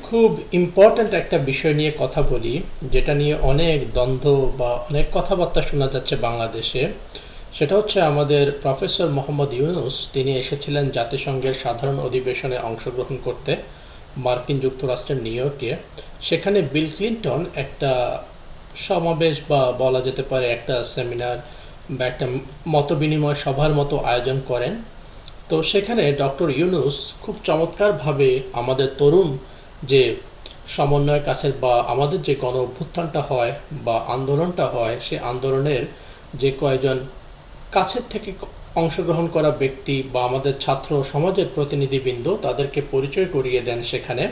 খুব ইম্পর্ট্যান্ট একটা বিষয় নিয়ে কথা বলি, যেটা নিয়ে অনেক দ্বন্দ্ব বা অনেক কথাবার্তা শোনা যাচ্ছে বাংলাদেশে। সেটা হচ্ছে আমাদের প্রফেসর মোহাম্মদ ইউনুস, তিনি এসেছিলেন জাতিসংঘের সাধারণ অধিবেশনে অংশগ্রহণ করতে মার্কিন যুক্তরাষ্ট্রের নিউ ইয়র্কে। সেখানে বিল ক্লিন্টন একটা সমাবেশ বা বলা যেতে পারে একটা সেমিনার বা একটা মতবিনিময় সভার মতো আয়োজন করেন। তো সেখানে ডক্টর ইউনুস খুব চমৎকারভাবে আমাদের তরুণ যে সমন্বয় কাছের বা আমাদের যে গণ অভ্যুত্থানটা হয় বা আন্দোলনটা হয়, সে আন্দোলনের যে কয়েকজন কাছের থেকে অংশগ্রহণ করা ব্যক্তি বা আমাদের ছাত্র সমাজের প্রতিনিধিবৃন্দ, তাদেরকে পরিচয় করিয়ে দেন সেখানে।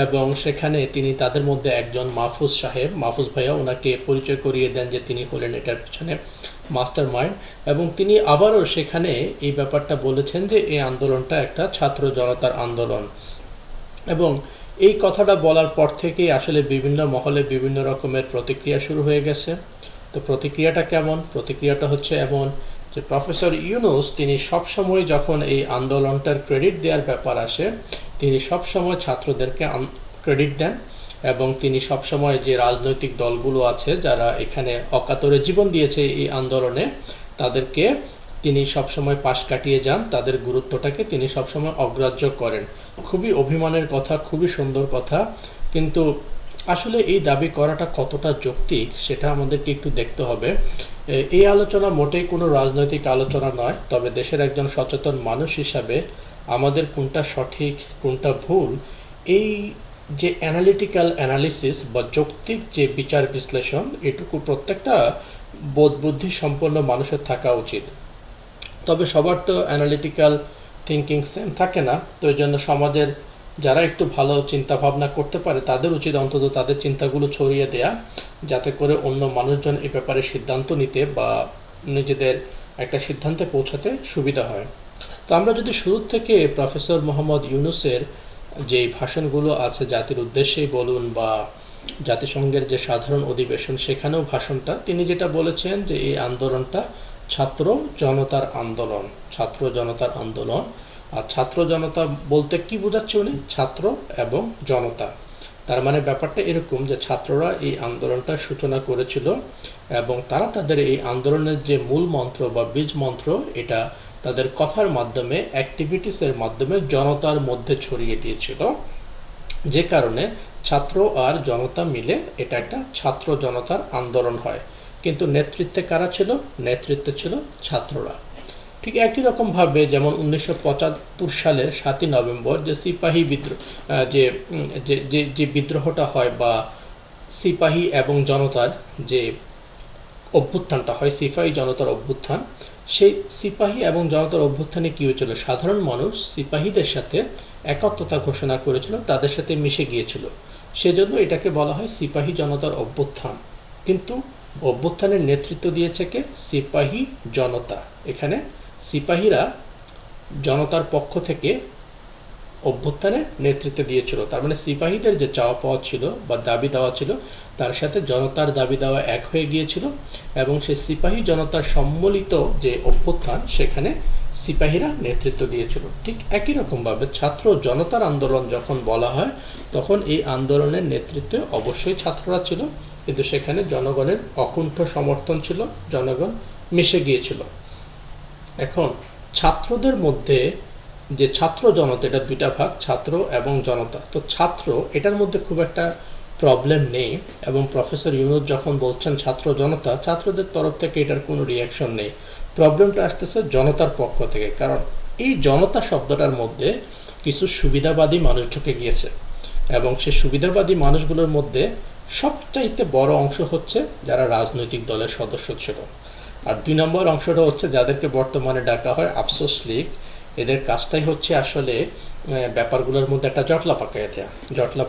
এবং সেখানে তিনি তাদের মধ্যে একজন মাহফুজ সাহেব, মাহফুজ ভাইয়া, ওনাকে পরিচয় করিয়ে দেন যে তিনি হলেন এটার পিছনে মাস্টার মাইন্ড। এবং তিনি আবারও সেখানে এই ব্যাপারটা বলেছেন যে এই আন্দোলনটা একটা ছাত্র জনতার আন্দোলন। এবং এই কথাটা বলার পর থেকেই আসলে বিভিন্ন মহলে বিভিন্ন রকমের প্রতিক্রিয়া শুরু হয়ে গেছে। তো প্রতিক্রিয়াটা কেমন? প্রতিক্রিয়াটা হচ্ছে এমন যে প্রফেসর ইউনুস তিনি সবসময় যখন এই আন্দোলনটার ক্রেডিট দেওয়ার ব্যাপার আসে, তিনি সবসময় ছাত্রদেরকে ক্রেডিট দেন। এবং তিনি সবসময় যে রাজনৈতিক দলগুলো আছে যারা এখানে অকাতরে জীবন দিয়েছে এই আন্দোলনে, তাদেরকে তিনি সবসময় পাশ কাটিয়ে যান, তাদের গুরুত্বটাকে তিনি সবসময় অগ্রাহ্য করেন। খুবই অভিমানের কথা, খুবই সুন্দর কথা। কিন্তু আসলে এই দাবি করাটা কতটা যৌক্তিক সেটা আমাদেরকে একটু দেখতে হবে। এই আলোচনা মোটেই কোনো রাজনৈতিক আলোচনা নয়, তবে দেশের একজন সচেতন মানুষ হিসাবে আমাদের কোনটা সঠিক কোনটা ভুল, এই যে অ্যানালিটিক্যাল অ্যানালিসিস বা যৌক্তিক যে বিচার বিশ্লেষণ, এটুকু প্রত্যেকটা বোধ বুদ্ধি সম্পন্ন মানুষের থাকা উচিত। তবে সবার তো অ্যানালিটিক্যাল থিঙ্কিং সেম থাকে না, তো এই জন্য সমাজের যারা একটু ভালো চিন্তা ভাবনা করতে পারে তাদের উচিত অন্তত তাদের চিন্তাগুলো ছড়িয়ে দেয়া, যাতে করে অন্য মানুষজন এ ব্যাপারে সিদ্ধান্ত নিতে বা নিজেদের একটা সিদ্ধান্তে পৌঁছাতে সুবিধা হয়। তো আমরা যদি শুরু থেকে প্রফেসর মোহাম্মদ ইউনুসের যে ভাষণগুলো আছে জাতির উদ্দেশ্যেই বলুন বা জাতিসংঘের যে সাধারণ অধিবেশন সেখানেও ভাষণটা, তিনি যেটা বলেছেন যে এই আন্দোলনটা ছাত্র জনতার আন্দোলন। ছাত্র জনতার আন্দোলন। আর ছাত্র জনতা বলতে কি বোঝাচ্ছে উনি? ছাত্র এবং জনতা। তার মানে ব্যাপারটা এরকম যে ছাত্ররা এই আন্দোলনটার সূচনা করেছিল এবং তারা তাদের এই আন্দোলনের যে মূল মন্ত্র বা বীজ মন্ত্র, এটা তাদের কথার মাধ্যমে, অ্যাক্টিভিটিসের মাধ্যমে জনতার মধ্যে ছড়িয়ে দিয়েছিল। যে কারণে ছাত্র আর জনতা মিলে এটা একটা ছাত্র জনতার আন্দোলন হয়। কিন্তু নেতৃত্বে কারা ছিল? নেতৃত্বে ছিল ছাত্ররা। ঠিক একই রকমভাবে যেমন 1975 সালের 7ই নভেম্বর যে সিপাহী বিদ্রোহ, যে যে যে যে বিদ্রোহটা হয় বা সিপাহী এবং জনতার যে অভ্যুত্থানটা হয়, সিপাহী জনতার অভ্যুত্থান, সেই সিপাহী এবং জনতার অভ্যুত্থানে কী হয়েছিল? সাধারণ মানুষ সিপাহীদের সাথে একাত্মতা ঘোষণা করেছিল, তাদের সাথে মিশে গিয়েছিল। সেজন্য এটাকে বলা হয় সিপাহী জনতার অভ্যুত্থান। কিন্তু অভ্যুত্থানের নেতৃত্ব দিয়েছে কে? সিপাহী জনতা। এখানে সিপাহীরা জনতার পক্ষ থেকে অভ্যুত্থানের নেতৃত্ব দিয়েছিল। তার মানে সিপাহীদের যে চাওয়া পাওয়া ছিল বা দাবি দেওয়া ছিল, তার সাথে জনতার দাবি দেওয়া এক হয়ে গিয়েছিল। এবং সেই সিপাহী জনতার সম্মিলিত যে অভ্যুত্থান, সেখানে সিপাহীরা নেতৃত্ব দিয়েছিল। ঠিক একই রকমভাবে ছাত্র জনতার আন্দোলন যখন বলা হয়, তখন এই আন্দোলনের নেতৃত্বে অবশ্যই ছাত্ররা ছিল, কিন্তু সেখানে জনগণের অকুণ্ঠ সমর্থন ছিল, জনগণ মিশে গিয়েছিল। এখন ছাত্রদের মধ্যে যে ছাত্র জনতা, এটা দুইটা ভাগ, ছাত্র এবং জনতা। তো ছাত্র এটার মধ্যে খুব একটা প্রবলেম নেই। এবং প্রফেসর ইউনুস যখন বলছেন ছাত্র জনতা, ছাত্রদের তরফ থেকে এটার কোনো রিয়াকশন নেই। প্রবলেমটা আসতেছে জনতার পক্ষ থেকে, কারণ এই জনতা শব্দটার মধ্যে কিছু সুবিধাবাদী মানুষ ঢুকে গিয়েছে। এবং সেই সুবিধাবাদী মানুষগুলোর মধ্যে সবচাইতে বড় অংশ হচ্ছে যারা রাজনৈতিক দলের সদস্য ছিল। আর 2 নম্বর অংশটা হচ্ছে যাদেরকে বর্তমানে ডাকা হয় আফসোস লীগ। এদের কাজটাই হচ্ছে আসলে ব্যাপারগুলোর মধ্যে একটা জটলা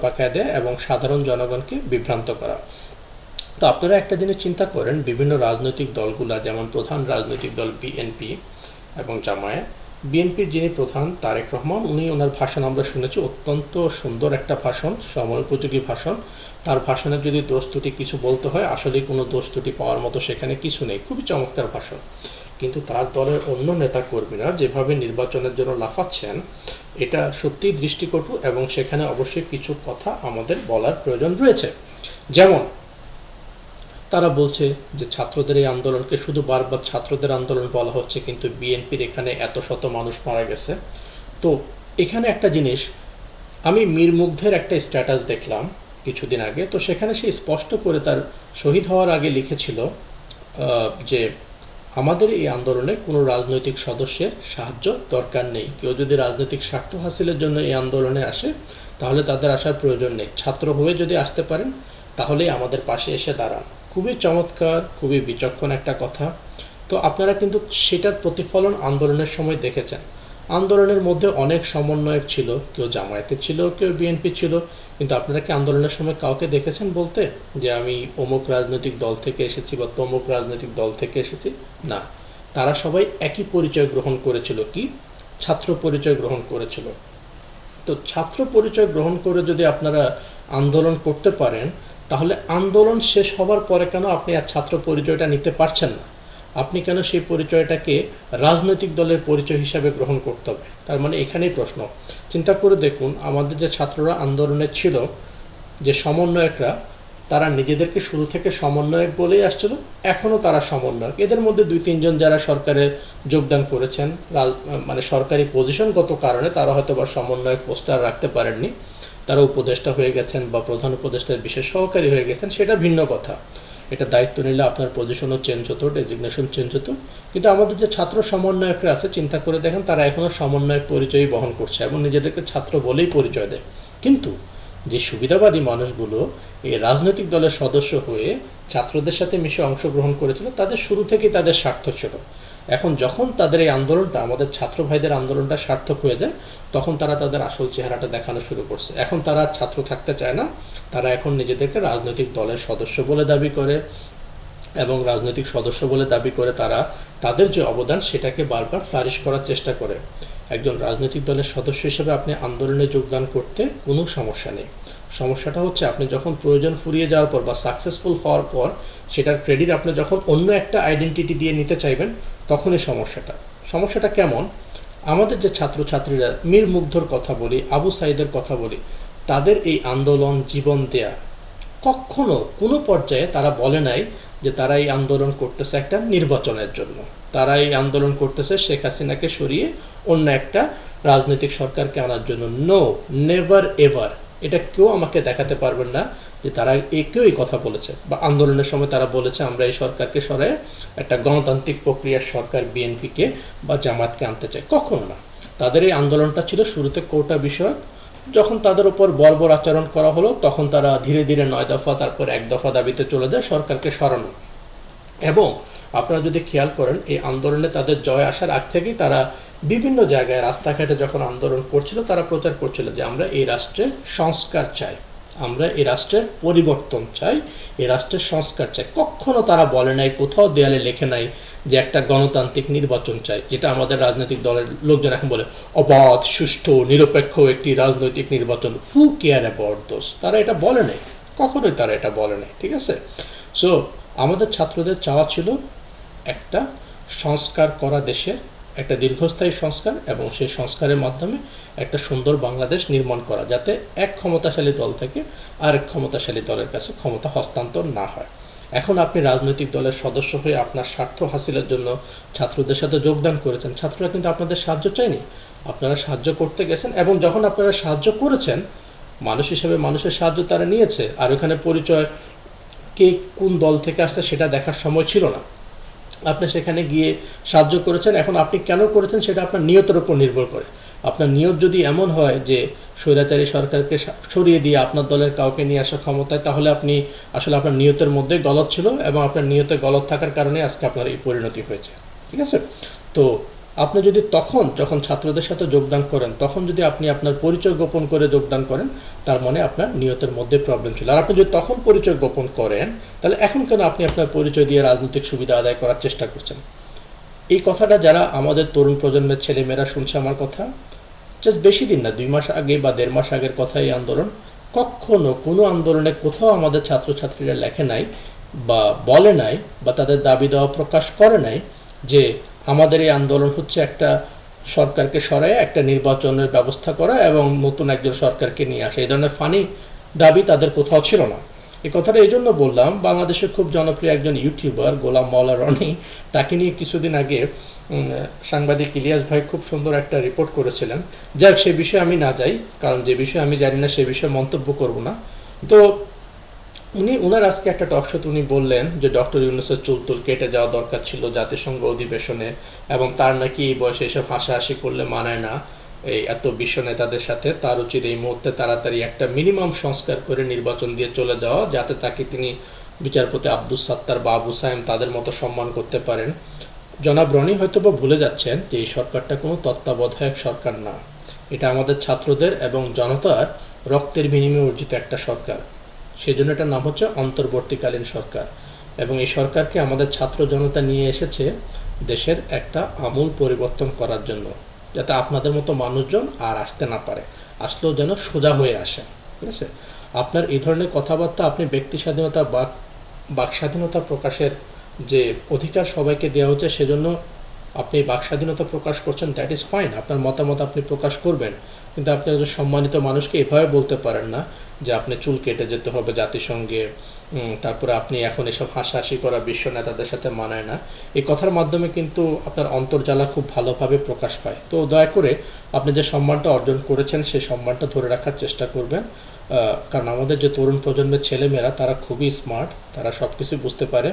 পাকায় দেয়া এবং সাধারণ জনগণকে বিভ্রান্ত করা। তো আপনারা একটা জিনিস চিন্তা করেন, বিভিন্ন রাজনৈতিক দলগুলা, যেমন প্রধান রাজনৈতিক দল বিএনপি এবং জামায়াত। বিএনপির যিনি প্রধান তারেক রহমান, ওনার ভাষণ আমরা শুনেছি, অত্যন্ত সুন্দর একটা ভাষণ, সময়োপযোগী ভাষণ। তার ভাষণে যদি দোষ ত্রুটি কিছু বলতে হয়, আসলে কোনো দোষ ত্রুটি পাওয়ার মতো সেখানে কিছু নেই, খুবই চমৎকার ভাষণ। কিন্তু তার দলের অন্য নেতাকর্মীরা যেভাবে নির্বাচনের জন্য লাফাচ্ছেন, এটা সত্যিই দৃষ্টিকটু এবং সেখানে অবশ্যই কিছু কথা আমাদের বলার প্রয়োজন রয়েছে। যেমন তারা বলছে যে ছাত্রদের এই আন্দোলনকে শুধু বারবার ছাত্রদের আন্দোলন বলা হচ্ছে, কিন্তু বিএনপির এখানে এত শত মানুষ মারা গেছে। তো এখানে একটা জিনিস, আমি মীর মুগ্ধের একটা স্ট্যাটাস দেখলাম কিছুদিন আগে, তো সেখানে সে স্পষ্ট করে তার শহীদ হওয়ার আগে লিখেছিল যে আমাদের এই আন্দোলনে কোনো রাজনৈতিক সদস্যের সাহায্য দরকার নেই। কেউ যদি রাজনৈতিক স্বার্থ হাসিলের জন্য এই আন্দোলনে আসে তাহলে তাদের আসার প্রয়োজন নেই। ছাত্র হয়ে যদি আসতে পারেন তাহলেই আমাদের পাশে এসে দাঁড়ান। খুবই চমৎকার, খুবই বিচক্ষণ একটা কথা। তো আপনারা কিন্তু সেটার প্রতিফলন আন্দোলনের সময় দেখেছেন। আন্দোলনের মধ্যে অনেক সমন্বয়ক ছিল, কেউ জামায়াতে ছিল, কেউ বিএনপি ছিল, কিন্তু আপনারা কি আন্দোলনের সময় কাউকে দেখেছেন বলতে যে আমি অমুক রাজনৈতিক দল থেকে এসেছি বা তমুক রাজনৈতিক দল থেকে এসেছি? না, তারা সবাই একই পরিচয় গ্রহণ করেছিল, কি? ছাত্র পরিচয় গ্রহণ করেছিল। তো ছাত্র পরিচয় গ্রহণ করে যদি আপনারা আন্দোলন করতে পারেন, তাহলে আন্দোলন শেষ হবার পরে কেন আপনি আর ছাত্র পরিচয়টা নিতে পারছেন না? আপনি কেন সেই পরিচয়টাকে রাজনৈতিক দলের পরিচয় হিসাবে গ্রহণ করতে হবে? তার মানে এখানেই প্রশ্ন। চিন্তা করে দেখুন, আমাদের যে ছাত্ররা আন্দোলনে ছিল, যে সমন্বয়করা, তারা নিজেদেরকে শুরু থেকে সমন্বয়ক বলেই আসছিল, এখনও তারা সমন্বয়ক। এদের মধ্যে 2-3 জন যারা সরকারে যোগদান করেছেন, মানে সরকারি পজিশনগত কারণে তারা হয়তো বা সমন্বয়ক পোস্টার রাখতে পারেননি, তারা উপদেষ্টা হয়ে গেছেন বা প্রধান উপদেষ্টার বিশেষ সহকারী হয়ে গেছেন, সেটা ভিন্ন কথা। এটা দায়িত্ব নিলে আপনার পজিশনও চেঞ্জ হতো, ডেজিগনেশন চেঞ্জ হতো। কিন্তু আমাদের যে ছাত্র সমন্বয়করা আছে, চিন্তা করে দেখেন, তারা এখনও সমন্বয়ক পরিচয়ই বহন করছে এবং নিজেদেরকে ছাত্র বলেই পরিচয় দেয়। কিন্তু যে সুবিধাবাদী মানুষগুলো এই রাজনৈতিক দলের সদস্য হয়ে ছাত্রদের সাথে মিশে অংশগ্রহণ করেছিল, তাদের শুরু থেকেই তাদের স্বার্থ ছিল। এখন যখন তাদের এই আন্দোলনটা, আমাদের ছাত্র ভাইদের আন্দোলনটা সার্থক হয়ে যায়, তখন তারা তাদের আসল চেহারাটা দেখানো শুরু করছে। এখন তারা ছাত্র থাকতে চায় না, তারা এখন নিজেদেরকে রাজনৈতিক দলের সদস্য বলে দাবি করে এবং রাজনৈতিক সদস্য বলে দাবি করে তারা তাদের যে অবদান সেটাকে বারবার ফ্লারিশ করার চেষ্টা করে। একজন রাজনৈতিক দলের সদস্য হিসেবে আপনি আন্দোলনে যোগদান করতে কোনো সমস্যা নেই। সমস্যাটা হচ্ছে আপনি যখন প্রয়োজন ফুরিয়ে যাওয়ার পর বা সাকসেসফুল হওয়ার পর সেটার ক্রেডিট আপনি যখন অন্য একটা আইডেন্টিটি দিয়ে নিতে চাইবেন, তখনই সমস্যাটা কেমন? আমাদের যে ছাত্রছাত্রীরা, মীর মুগ্ধর কথা বলি, আবু সাইদের কথা বলি, তাদের এই আন্দোলন, জীবন দেয়া, কখনো কোনো পর্যায়ে তারা বলে নাই যে তারা এই আন্দোলন করতেছে একটা নির্বাচনের জন্য, তারা এই আন্দোলন করতেছে শেখ হাসিনাকে সরিয়ে অন্য একটা রাজনৈতিক সরকারকে আনার জন্য। No, never ever. এটা কেউ আমাকে দেখাতে পারবেন না যে তারা কেউই কথা বলেছে বা আন্দোলনের সময় তারা বলেছে আমরা এই সরকারকে সরাই একটা গণতান্ত্রিক প্রক্রিয়ার সরকার বিএনপিকে বা জামাতকে আনতে চাই। কখনো না। তাদের এই আন্দোলনটা ছিল শুরুতে কোটা বিষয়ক। যখন তাদের উপর বর্বর আচরণ করা হলো, তখন তারা ধীরে ধীরে 9 দফা, তারপর 1 দফা দাবিতে চলে যায় সরকারকে সরানো। এবং আপনারা যদি খেয়াল করেন, এই আন্দোলনে তাদের জয় আসার আগ থেকেই তারা বিভিন্ন জায়গায় রাস্তাঘাটে যখন আন্দোলন করছিল, তারা প্রচার করছিল যে আমরা এই রাষ্ট্রের সংস্কার চাই, আমরা এই রাষ্ট্রের পরিবর্তন চাই, এই রাষ্ট্রের সংস্কার চাই। কখনো তারা বলে নাই, কোথাও দেয়ালে লেখে নাই যে একটা গণতান্ত্রিক নির্বাচন চাই, যেটা আমাদের রাজনৈতিক দলের লোকজন এখন বলে অবাধ, সুষ্ঠু, নিরপেক্ষ একটি রাজনৈতিক নির্বাচন। হু কেয়ার অ্যাবাউট দোস? তারা এটা বলে নাই, কখনোই তারা এটা বলে নাই। ঠিক আছে? সো আমাদের ছাত্রদের চাওয়া ছিল একটা সংস্কার করা দেশের একটা দীর্ঘস্থায়ী সংস্কার, এবং সেই সংস্কারের মাধ্যমে একটা সুন্দর বাংলাদেশ নির্মাণ করা, যাতে এক ক্ষমতাশালী দল থেকে আরেক ক্ষমতাশালী দলের কাছে ক্ষমতা হস্তান্তর না হয়। এখন আপনি রাজনৈতিক দলের সদস্য হয়ে আপনার স্বার্থ হাসিলের জন্য ছাত্রদের সাথে যোগদান করেছেন। ছাত্ররা কিন্তু আপনাদের সাহায্য চায়নি, আপনারা সাহায্য করতে গেছেন, এবং যখন আপনারা সাহায্য করেছেন, মানুষ হিসেবে মানুষের সাহায্য তারা নিয়েছে। আর ওখানে পরিচয়, কে কোন দল থেকে আসছে সেটা দেখার সময় ছিল না। আপনি সেখানে গিয়ে সাহায্য করেছেন। এখন আপনি কেন করেছেন সেটা আপনার নিয়তের উপর নির্ভর করে। আপনার নিয়ত যদি এমন হয় যে স্বৈরাচারী সরকারকে সরিয়ে দিয়ে আপনার দলের কাউকে নিয়ে আসা ক্ষমতায়, তাহলে আপনি আসলে আপনার নিয়তের মধ্যে গলদ ছিল, এবং আপনার নিয়তে গলদ থাকার কারণে আজকে আপনার এই পরিণতি হয়েছে। ঠিক আছে? তো আপনি যদি তখন, যখন ছাত্রদের সাথে যোগদান করেন, তখন যদি আপনি আপনার পরিচয় গোপন করে যোগদান করেন, তার মানে আপনার নিয়তের মধ্যে প্রবলেম ছিল। আর আপনি যদি তখন পরিচয় গোপন করেন, তাহলে এখন কেন আপনি আপনার পরিচয় দিয়ে রাজনৈতিক সুবিধা আদায় করার চেষ্টা করছেন? এই কথাটা যারা আমাদের তরুণ প্রজন্মের ছেলেমেয়েরা শুনছে আমার কথা, জাস্ট বেশি দিন না, 2 মাস আগে বা 1.5 মাস আগের কথা এই আন্দোলন। কখনো কোনো আন্দোলনে কোথাও আমাদের ছাত্রছাত্রীরা লেখে নাই বা বলে নাই বা তাদের দাবি দেওয়া প্রকাশ করে নাই যে আমাদের এই আন্দোলন হচ্ছে একটা সরকারকে সরায় একটা নির্বাচনের ব্যবস্থা করা এবং নতুন একজন সরকারকে নিয়ে আসা। এই ধরনের ফানি দাবি তাদের কোথাও ছিল না। এই কথাটা এই জন্য বললাম, বাংলাদেশের খুব জনপ্রিয় একজন ইউটিউবার গোলাম মাওলা রনি, তাকে নিয়ে কিছুদিন আগে সাংবাদিক ইলিয়াস ভাই খুব সুন্দর একটা রিপোর্ট করেছিলেন। যাক, সে বিষয়ে আমি না যাই, কারণ যে বিষয়ে আমি জানি না সে বিষয়ে মন্তব্য করব না। তো ওনার আজকে একটা টক শোতে উনি বললেন যে ডক্টর ইউনূসের চুল টুল কেটে যাওয়া দরকার ছিল জাতিসংঘ অধিবেশনে, এবং তার নাকি এই বয়সে এসব হাসাহাসি করলে মানায় না এই এত বিশ্ব নেতাদের সাথে। তার উচিত এই মুহূর্তে তাড়াতাড়ি একটা মিনিমাম সংস্কার করে নির্বাচন দিয়ে চলে যাওয়া, যাতে তাকে তিনি বিচারপতি আব্দুস সাত্তার বা আবু সায়েম তাদের মতো সম্মান করতে পারেন। জনাব রনি হয়তোবা ভুলে যাচ্ছেন যে এই সরকারটা কোনো তত্ত্বাবধায়ক সরকার না, এটা আমাদের ছাত্রদের এবং জনতার রক্তের বিনিময়ে অর্জিত একটা সরকার। সেজন্য এটার নাম হচ্ছে অন্তর্বর্তীকালীন সরকার, এবং এই সরকারকে আমাদের ছাত্র জনতা নিয়ে এসেছে দেশের একটা আমূল পরিবর্তন করার জন্য, যাতে আপনাদের মতো মানুষজন আর আসতে না পারে, আসলেও যেন সোজা হয়ে আসে। ঠিক আছে? আপনার এই ধরনের কথাবার্তা, আপনি ব্যক্তি স্বাধীনতা বা বাক স্বাধীনতা প্রকাশের যে অধিকার সবাইকে দেওয়া হচ্ছে, সেজন্য আপনি বাক স্বাধীনতা প্রকাশ করছেন, দ্যাট ইজ ফাইন, আপনার মতামত আপনি প্রকাশ করবেন। কিন্তু আপনি একজন সম্মানিত মানুষকে এভাবে বলতে পারেন না যে আপনি চুল কেটে যেতে হবে জাতিসংঘে, তারপরে আপনি এখন এসব হাসাহাসি করা বিশ্ব নেতাদের সাথে মানায় না। এই কথার মাধ্যমে কিন্তু আপনার অন্তর্জ্বালা খুব ভালোভাবে প্রকাশ পায়। তো দয়া করে আপনি যে সম্মানটা অর্জন করেছেন সেই সম্মানটা ধরে রাখার চেষ্টা করবেন, কারণ আমাদের যে তরুণ প্রজন্মের ছেলেমেয়েরা তারা খুবই স্মার্ট, তারা সব কিছু বুঝতে পারে।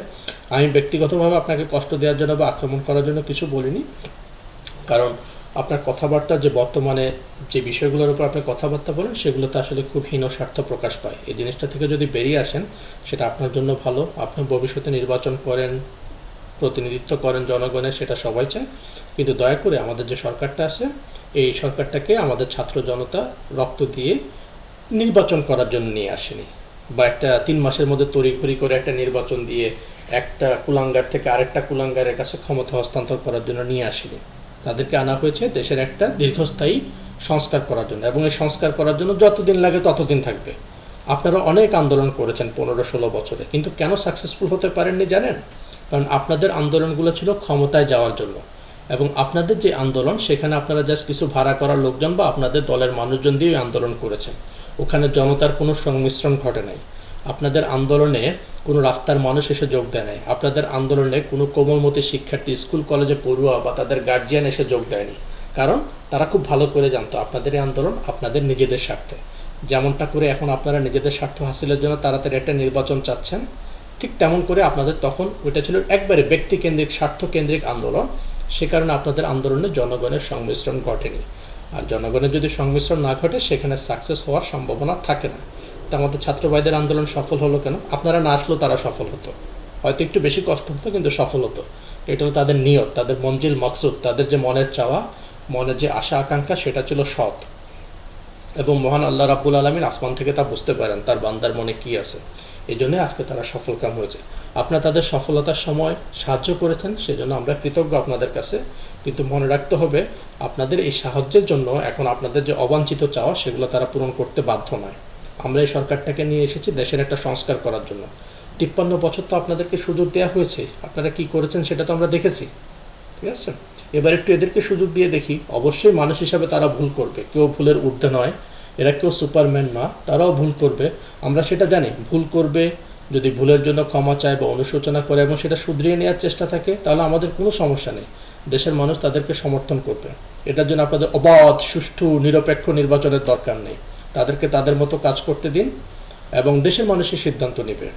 আমি ব্যক্তিগতভাবে আপনাকে কষ্ট দেওয়ার জন্য বা আক্রমণ করার জন্য কিছু বলিনি, কারণ আপনার কথাবার্তা যে বর্তমানে যে বিষয়গুলোর উপর আপনি কথাবার্তা বলেন সেগুলোতে আসলে খুব হীন স্বার্থ প্রকাশ পায়। এই জিনিসটা থেকে যদি বেরিয়ে আসেন সেটা আপনার জন্য ভালো। আপনি ভবিষ্যতে নির্বাচন করেন, প্রতিনিধিত্ব করেন জনগণের, সেটা সবাই চায়। কিন্তু দয়া করে আমাদের যে সরকারটা আছে এই সরকারটাকে আমাদের ছাত্র জনতা রক্ত দিয়ে নির্বাচন করার জন্য নিয়ে আসেনি, বা একটা 3 মাসের মধ্যে তড়িঘড়ি করে একটা নির্বাচন দিয়ে একটা কুলাঙ্গার থেকে আরেকটা কুলাঙ্গারের কাছে ক্ষমতা হস্তান্তর করার জন্য নিয়ে আসেনি। তাদেরকে আনা হয়েছে দেশের একটা দীর্ঘস্থায়ী সংস্কার করার জন্য, এবং এই সংস্কার করার জন্য যতদিন লাগে ততদিন থাকবে। আপনারা অনেক আন্দোলন করেছেন 15-16 বছরে, কিন্তু কেন সাকসেসফুল হতে পারেননি জানেন? কারণ আপনাদের আন্দোলনগুলো ছিল ক্ষমতায় যাওয়ার জন্য, এবং আপনাদের যে আন্দোলন সেখানে আপনারা জাস্ট কিছু ভাড়া করার লোকজন বা আপনাদের দলের মানুষজন দিয়ে আন্দোলন করেছেন। ওখানে জনতার কোনো সংমিশ্রণ ঘটে নাই। আপনাদের আন্দোলনে কোনো রাস্তার মানুষ এসে যোগ দেয় নাই। আপনাদের আন্দোলনে কোনো কোমলমতি শিক্ষার্থী, স্কুল কলেজে পড়ুয়া বা তাদের গার্জিয়ান এসে যোগ দেয়নি, কারণ তারা খুব ভালো করে জানতো আপনাদের এই আন্দোলন আপনাদের নিজেদের স্বার্থে। যেমনটা করে এখন আপনারা নিজেদের স্বার্থ হাসিলের জন্য তাড়াতাড়ি একটা নির্বাচন চাচ্ছেন, ঠিক তেমন করে আপনাদের তখন ওইটা ছিল একবারে ব্যক্তিকেন্দ্রিক স্বার্থকেন্দ্রিক আন্দোলন। সে কারণে আপনাদের আন্দোলনে জনগণের সংমিশ্রণ ঘটেনি। আর জনগণের যদি সংমিশ্রণ না ঘটে সেখানে সাকসেস হওয়ার সম্ভাবনা থাকে না। তা আমাদের ছাত্র ভাইদের আন্দোলন সফল হলো কেন? আপনারা না আসলেও তারা সফল হতো, হয়তো একটু বেশি কষ্ট হতো কিন্তু সফল হতো। এটা হলো তাদের নিয়ত, তাদের মঞ্জিল মকসুদ, তাদের যে মনের চাওয়া, মনের যে আশা আকাঙ্ক্ষা, সেটা ছিল সৎ। এবং মহান আল্লাহ রাব্বুল আলামিন আসমান থেকে তা বুঝতে পারেন তার বান্দার মনে কি আছে। এই জন্যই আজকে তারা সফলকাম হয়েছে। আপনারা তাদের সফলতার সময় সাহায্য করেছেন, সেজন্য আমরা কৃতজ্ঞ আপনাদের কাছে। কিন্তু মনে রাখতে হবে আপনাদের এই সাহায্যের জন্য এখন আপনাদের যে অবাঞ্ছিত চাওয়া সেগুলো তারা পূরণ করতে বাধ্য নয়। আমরা এই সরকারটাকে নিয়ে এসেছি দেশের একটা সংস্কার করার জন্য। 53 বছর তো আপনাদেরকে সুযোগ দেওয়া হয়েছে, আপনারা কি করেছেন সেটা তো আমরা দেখেছি। ঠিক আছে? এবার একটু এদেরকে সুযোগ দিয়ে দেখি। অবশ্যই মানুষ হিসাবে তারা ভুল করবে, কেউ ভুলের ঊর্ধ্বে নয়, এরা কেউ সুপারম্যান না, তারাও ভুল করবে, আমরা সেটা জানি। ভুল করবে, যদি ভুলের জন্য ক্ষমা চায় বা অনুশোচনা করে এবং সেটা শুধরিয়ে নেওয়ার চেষ্টা থাকে, তাহলে আমাদের কোনো সমস্যা নেই, দেশের মানুষ তাদেরকে সমর্থন করবে। এটার জন্য আপনাদের অবাধ সুষ্ঠু নিরপেক্ষ নির্বাচনের দরকার নেই। তাদেরকে তাদের মতো কাজ করতে দিন, এবং দেশের মানুষই সিদ্ধান্ত নেবে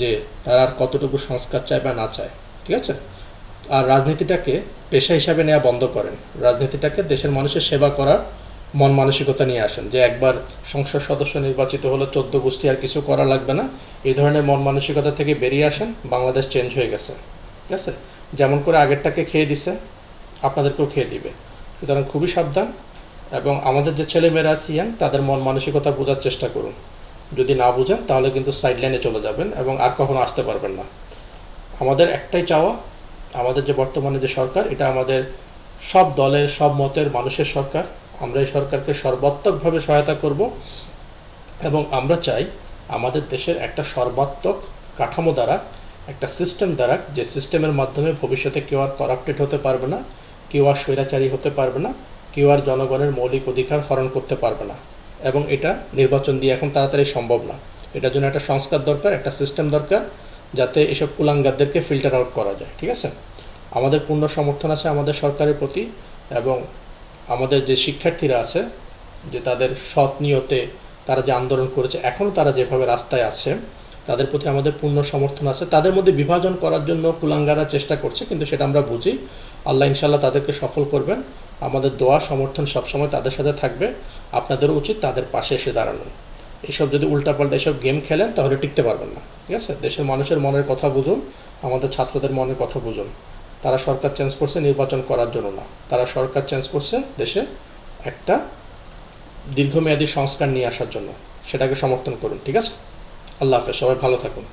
যে তারা আর কতটুকু সংস্কার চায় বা না চায়। ঠিক আছে? আর রাজনীতিটাকে পেশা হিসাবে নেওয়া বন্ধ করেন। রাজনীতিটাকে দেশের মানুষের সেবা করার মন মানসিকতা নিয়ে আসেন, যে একবার সংসদ সদস্য নির্বাচিত হলো 14 গোষ্ঠী আর কিছু করা লাগবে না, এই ধরনের মন মানসিকতা থেকে বেরিয়ে আসেন। বাংলাদেশ চেঞ্জ হয়ে গেছে। ঠিক আছে? যেমন করে আগেরটাকে খেয়ে দিছে আপনাদেরকেও খেয়ে দিবে। সুতরাং খুবই সাবধান, এবং আমাদের যে ছেলেমেয়েরা আছেন তাদের মন মানসিকতা বোঝার চেষ্টা করুন। যদি না বুঝেন তাহলে কিন্তু সাইডলাইনে চলে যাবেন এবং আর কখনো আসতে পারবেন না। আমাদের একটাই চাওয়া, আমাদের যে বর্তমানে যে সরকার, এটা আমাদের সব দলের সব মতের মানুষের সরকার। আমরা এই সরকারকে সর্বাত্মকভাবে সহায়তা করব, এবং আমরা চাই আমাদের দেশের একটা সর্বাত্মক কাঠামো দ্বারা একটা সিস্টেম দ্বারা, যে সিস্টেমের মাধ্যমে ভবিষ্যতে কেউ আর করাপ্টেড হতে পারবে না, কেউ আর স্বৈরাচারী হতে পারবে না, কেউ আর জনগণের মৌলিক অধিকার হরণ করতে পারবে না। এবং এটা নির্বাচন দিয়ে এখন তাড়াতাড়ি সম্ভব না। এটার জন্য একটা সংস্কার দরকার, একটা সিস্টেম দরকার, যাতে এসব কুলাঙ্গারদেরকে ফিল্টার আউট করা যায়। ঠিক আছে? আমাদের পূর্ণ সমর্থন আছে আমাদের সরকারের প্রতি, এবং আমাদের যে শিক্ষার্থীরা আছে, যে তাদের সৎ নিয়তে তারা যে আন্দোলন করেছে, এখনও তারা যেভাবে রাস্তায় আছে, তাদের প্রতি আমাদের পূর্ণ সমর্থন আছে। তাদের মধ্যে বিভাজন করার জন্য কুলাঙ্গারা চেষ্টা করছে, কিন্তু সেটা আমরা বুঝি। আল্লাহ ইনশাল্লাহ তাদেরকে সফল করবেন। আমাদের দোয়া সমর্থন সবসময় তাদের সাথে থাকবে। আপনাদেরও উচিত তাদের পাশে এসে দাঁড়ানো। এইসব যদি উল্টাপাল্টা এসব গেম খেলেন তাহলে টিকতে পারবেন না। ঠিক আছে? দেশের মানুষের মনের কথা বুঝুন, আমাদের ছাত্রদের মনের কথা বুঝুন। তারা সরকার চেঞ্জ করছে নির্বাচন করার জন্য না, তারা সরকার চেঞ্জ করছে দেশে একটা দীর্ঘমেয়াদী সংস্কার নিয়ে আসার জন্য। সেটাকে সমর্থন করুন। ঠিক আছে? আল্লাহ হাফেজ, সবাই ভালো থাকুন।